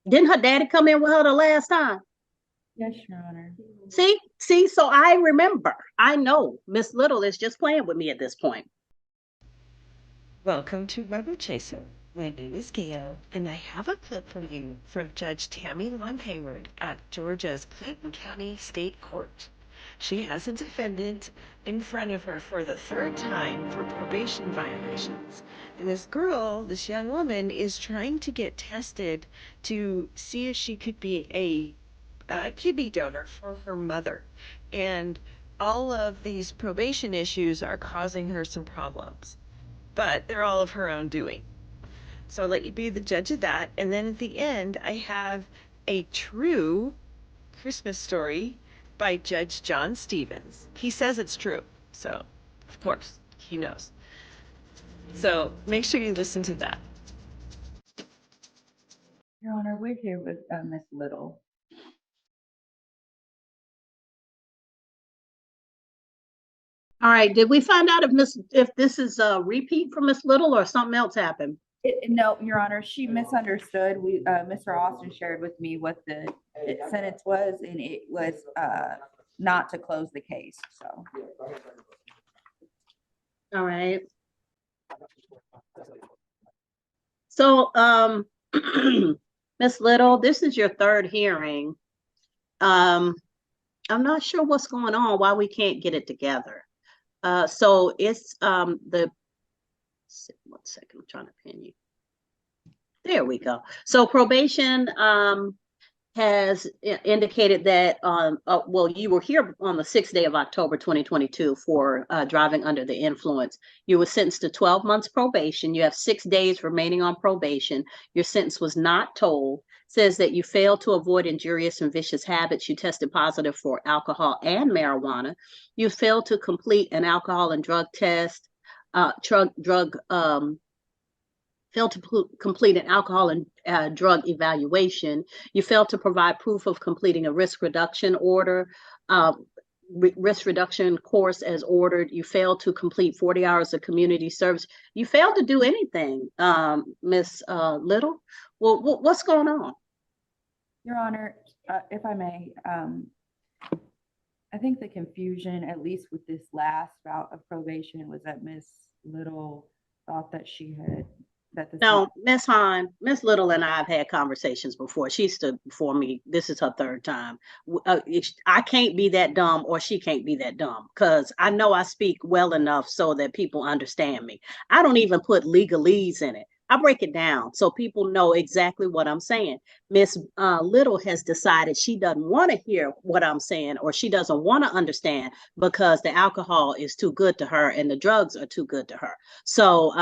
Didn't her daddy come in with her the last time? Yes, Your Honor. See, so I remember. I know Miss Little is just playing with me at this point. Welcome to Rebel Chaser. My name is Gail, and I have a clip for you from Judge Tammi Long-Hayward at Georgia's Clayton County State Court. She has a defendant in front of her for the third time for probation violations. And this girl, this young woman, is trying to get tested to see if she could be a kidney donor for her mother. And all of these probation issues are causing her some problems, but they're all of her own doing. So I'll let you be the judge of that. And then at the end, I have a true Christmas story by Judge John Stevens. He says it's true. So, of course, he knows. So make sure you listen to that. Your Honor, we're here with Miss Little. All right. Did we find out if this is a repeat from Miss Little or something else happened? No, Your Honor, she misunderstood. Mr. Austin shared with me what the sentence was, and it was not to close the case. So, All right. So, Miss Little, this is your third hearing. I'm not sure what's going on, why we can't get it together. So it's one second, I'm trying to pin you. There we go. So probation has indicated that well, you were here on the 6th day of October 2022 for driving under the influence. You were sentenced to 12 months probation. You have 6 days remaining on probation. Your sentence was not told. Says that you failed to avoid injurious and vicious habits. You tested positive for alcohol and marijuana. You failed to complete an alcohol and drug test. Failed to complete an alcohol and drug evaluation. You failed to provide proof of completing a risk reduction order, risk reduction course as ordered. You failed to complete 40 hours of community service. You failed to do anything, Miss Little. Well, what's going on? Your Honor, if I may, I think the confusion, at least with this last bout of probation, was that Miss Little thought that she had No, Miss Hahn, Miss Little and I have had conversations before. She stood before me. This is her third time. I can't be that dumb, or she can't be that dumb, because I know I speak well enough so that people understand me. I don't even put legalese in it. I break it down so people know exactly what I'm saying. Miss Little has decided she doesn't want to hear what I'm saying, or she doesn't want to understand because the alcohol is too good to her and the drugs are too good to her. So,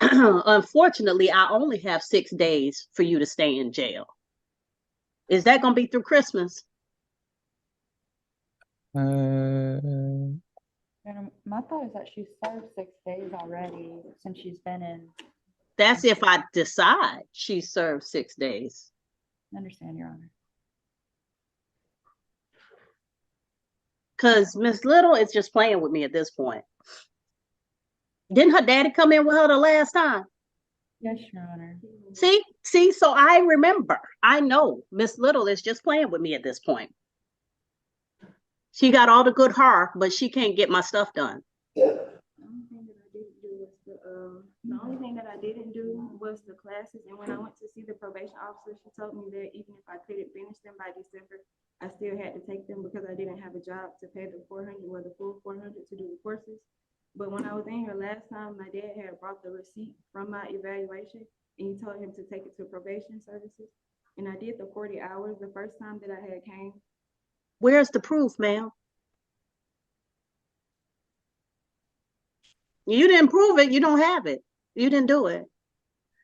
unfortunately, I only have 6 days for you to stay in jail. Is that going to be through Christmas? My thought is that she served 6 days already since she's been in. That's if I decide she served 6 days. I understand, Your Honor. Because Miss Little is just playing with me at this point. Didn't her daddy come in with her the last time? Yes, Your Honor. See, so I remember. I know Miss Little is just playing with me at this point. She got all the good heart, but she can't get my stuff done. The only thing that I didn't do was the classes, and when I went to see the probation officer, she told me that even if I couldn't finish them by December, I still had to take them because I didn't have a job to pay the 400 or the full 400 to do the courses. But when I was in here last time, my dad had brought the receipt from my evaluation, and he told him to take it to probation services. And I did the 40 hours the first time that I had came. Where's the proof, ma'am? You didn't prove it. You don't have it. You didn't do it.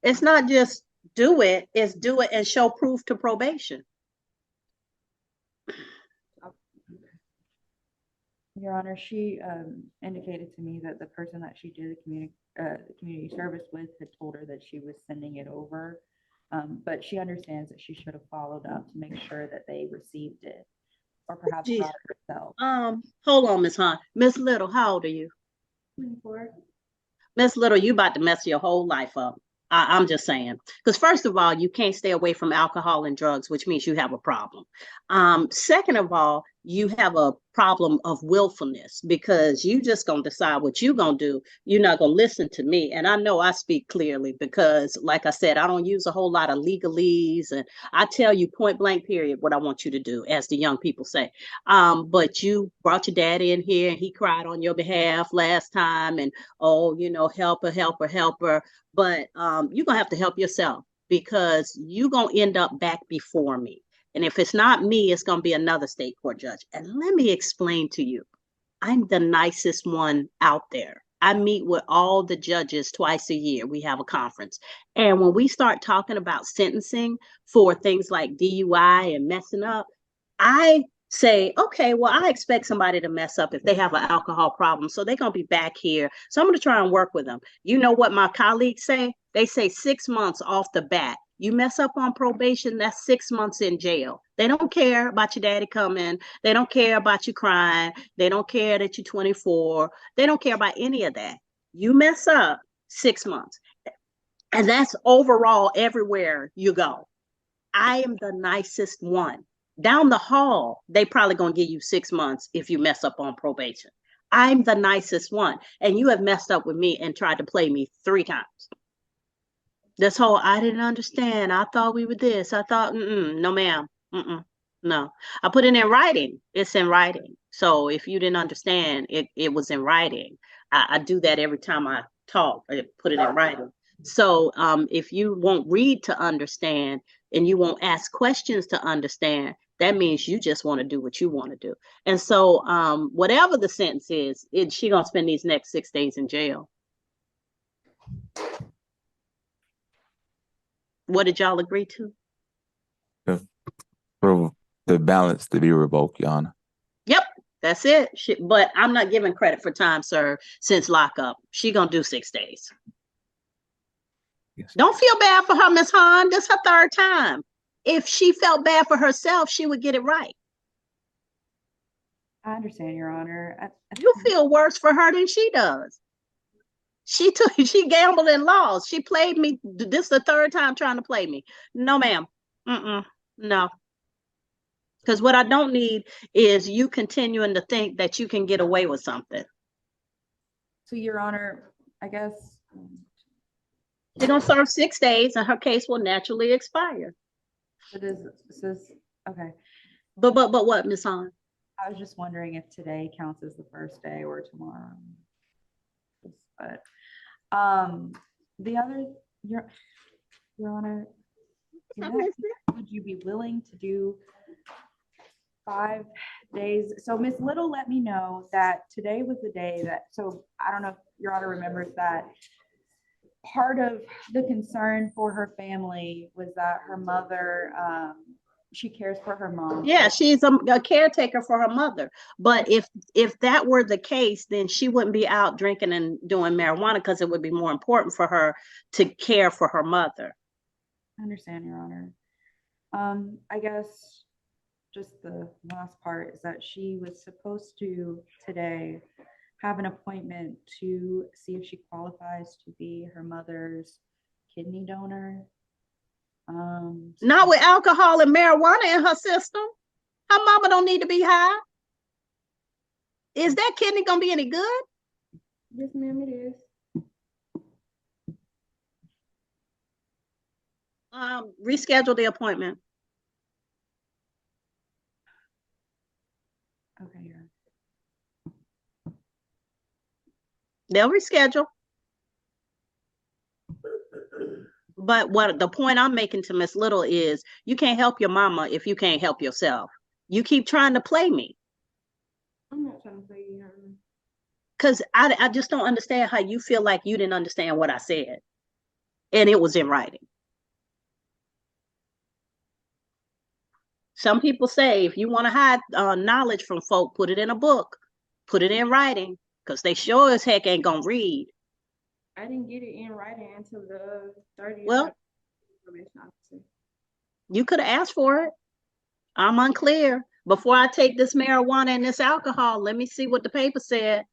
It's not just do it, it's do it and show proof to probation. Your Honor, she indicated to me that the person that she did the community service with had told her that she was sending it over, but she understands that she should have followed up to make sure that they received it, or perhaps got it herself. Hold on, Miss Hunt. Miss Little, how old are you? 24. Miss Little, you about to mess your whole life up. I'm just saying, because first of all, you can't stay away from alcohol and drugs, which means you have a problem. Second of all, you have a problem of willfulness because you just gonna decide what you gonna do. You're not gonna listen to me. And I know I speak clearly because, like I said, I don't use a whole lot of legalese, and I tell you point blank period what I want you to do, as the young people say. But you brought your daddy in here and he cried on your behalf last time, and oh, help her, help her, help her. But you're gonna have to help yourself because you're gonna end up back before me. And if it's not me, it's gonna be another state court judge. And let me explain to you, I'm the nicest one out there. I meet with all the judges twice a year. We have a conference. And when we start talking about sentencing for things like DUI and messing up, I say, okay, well, I expect somebody to mess up if they have an alcohol problem. So they're going to be back here. So I'm going to try and work with them. You know what my colleagues say? They say 6 months off the bat. You mess up on probation, that's 6 months in jail. They don't care about your daddy coming. They don't care about you crying. They don't care that you're 24. They don't care about any of that. You mess up, 6 months. And that's overall everywhere you go. I am the nicest one. Down the hall, they probably gonna give you 6 months if you mess up on probation. I'm the nicest one. And you have messed up with me and tried to play me 3 times. This whole, I didn't understand. I thought we were this. I thought, no, ma'am. No. I put it in writing. It's in writing. So if you didn't understand, it was in writing. I do that every time I talk. I put it in writing. So if you won't read to understand and you won't ask questions to understand, that means you just want to do what you want to do. And so whatever the sentence is, she gonna spend these next 6 days in jail. What did y'all agree to? For the balance to be revoked, Your Honor. Yep, that's it. But I'm not giving credit for time served since lockup. She gonna do 6 days. Yes. Don't feel bad for her, Miss Hahn. This is her 3rd time. If she felt bad for herself, she would get it right. I understand, Your Honor. You feel worse for her than she does. She gambled and lost. She played me. This is the 3rd time trying to play me. No, ma'am. No. Because what I don't need is you continuing to think that you can get away with something. So, Your Honor, I guess. She's going to serve 6 days and her case will naturally expire. Okay. But what, Ms. Hahn? I was just wondering if today counts as the first day or tomorrow. But the other, Your Honor, would you be willing to do 5 days? So Ms. Little let me know that today was the day that, so I don't know if Your Honor remembers that part of the concern for her family was that her mother, she cares for her mom. Yeah, she's a caretaker for her mother. But if that were the case, then she wouldn't be out drinking and doing marijuana because it would be more important for her to care for her mother. I understand, Your Honor. I guess just the last part is that she was supposed to today have an appointment to see if she qualifies to be her mother's kidney donor. Not with alcohol and marijuana in her system. Her mama don't need to be high. Is that kidney gonna be any good? Yes, ma'am, it is. Reschedule the appointment. Okay, Your Honor. They'll reschedule. But what the point I'm making to Miss Little is you can't help your mama if you can't help yourself. You keep trying to play me. I'm not trying to play you, Your Honor. Because I just don't understand how you feel like you didn't understand what I said. And it was in writing. Some people say if you want to hide knowledge from folk, put it in a book, put it in writing, because they sure as heck ain't gonna read. I didn't get it in writing until the 30th. Well, probation officer. You could have asked for it. I'm unclear. Before I take this marijuana and this alcohol, let me see what the paper said.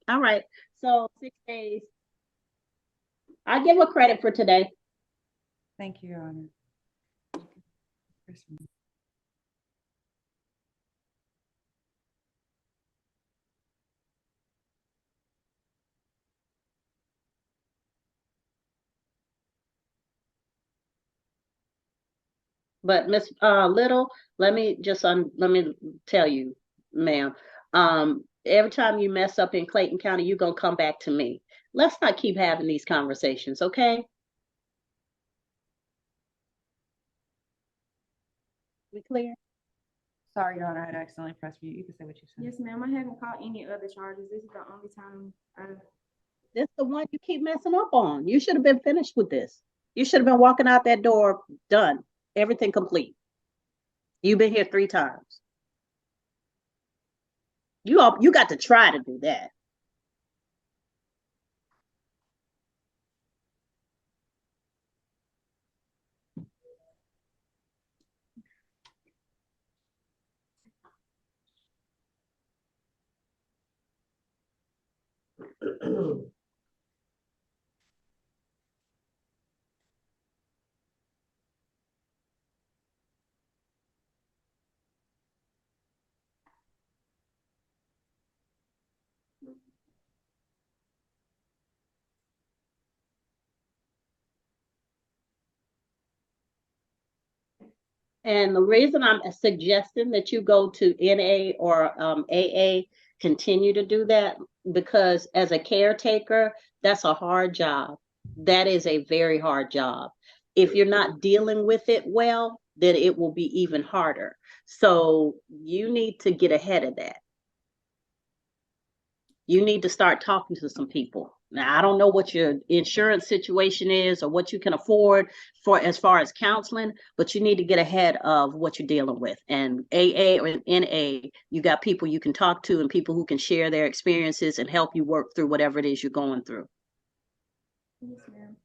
All right. So 6 days. I give her credit for today. Thank you, Your Honor. Christmas. But Miss Little, let me tell you, ma'am. Every time you mess up in Clayton County, you're gonna come back to me. Let's not keep having these conversations, okay? We clear? Sorry, Your Honor, I had accidentally pressed mute. You can say what you said. Yes, ma'am. I haven't caught any other charges. This is the only time This is the one you keep messing up on. You should have been finished with this. You should have been walking out that door done, everything complete. You've been here 3 times. You got to try to do that. And the reason I'm suggesting that you go to NA or AA, continue to do that, because as a caretaker, that's a hard job. That is a very hard job. If you're not dealing with it well, then it will be even harder. So you need to get ahead of that. You need to start talking to some people. Now, I don't know what your insurance situation is or what you can afford for as far as counseling, but you need to get ahead of what you're dealing with. And AA or NA, you got people you can talk to and people who can share their experiences and help you work through whatever it is you're going through. Yes, ma'am.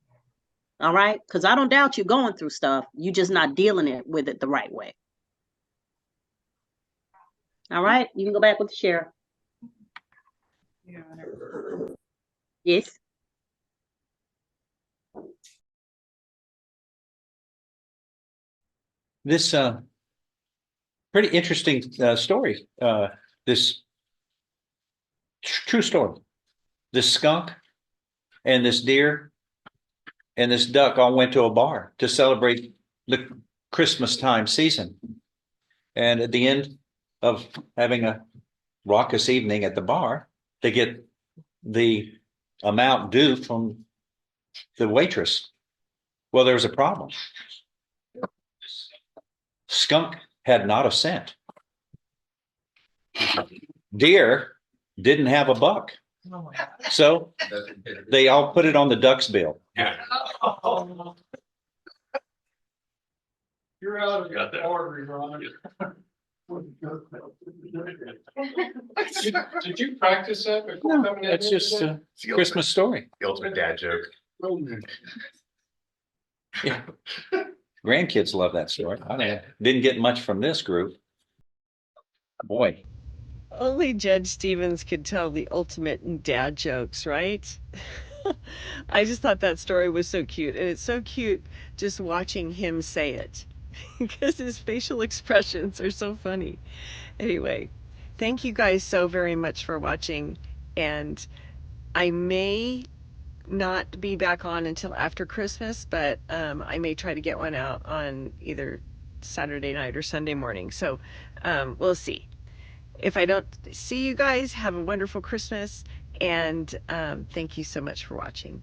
All right? Because I don't doubt you're going through stuff. You're just not dealing with it the right way. All right? You can go back with the sheriff. Your Honor. Yes. This pretty interesting story. This true story. This skunk and this deer and this duck all went to a bar to celebrate the Christmas time season. And at the end of having a raucous evening at the bar, they get the amount due from the waitress. Well, there was a problem. Skunk had not a cent. Deer didn't have a buck. So they all put it on the duck's bill. You're out of the order, Ron. Did you practice that before No, coming in? it's here just today? a Christmas story. The ultimate dad joke. Yeah. Grandkids love that story. Didn't get much from this group. Boy, Only Judge Stevens could tell the ultimate dad jokes, right? I just thought that story was so cute. And it's so cute just watching him say it because his facial expressions are so funny. Anyway, thank you guys so very much for watching. And I may not be back on until after Christmas, but I may try to get one out on either Saturday night or Sunday morning. So we'll see. If I don't see you guys, have a wonderful Christmas, and thank you so much for watching.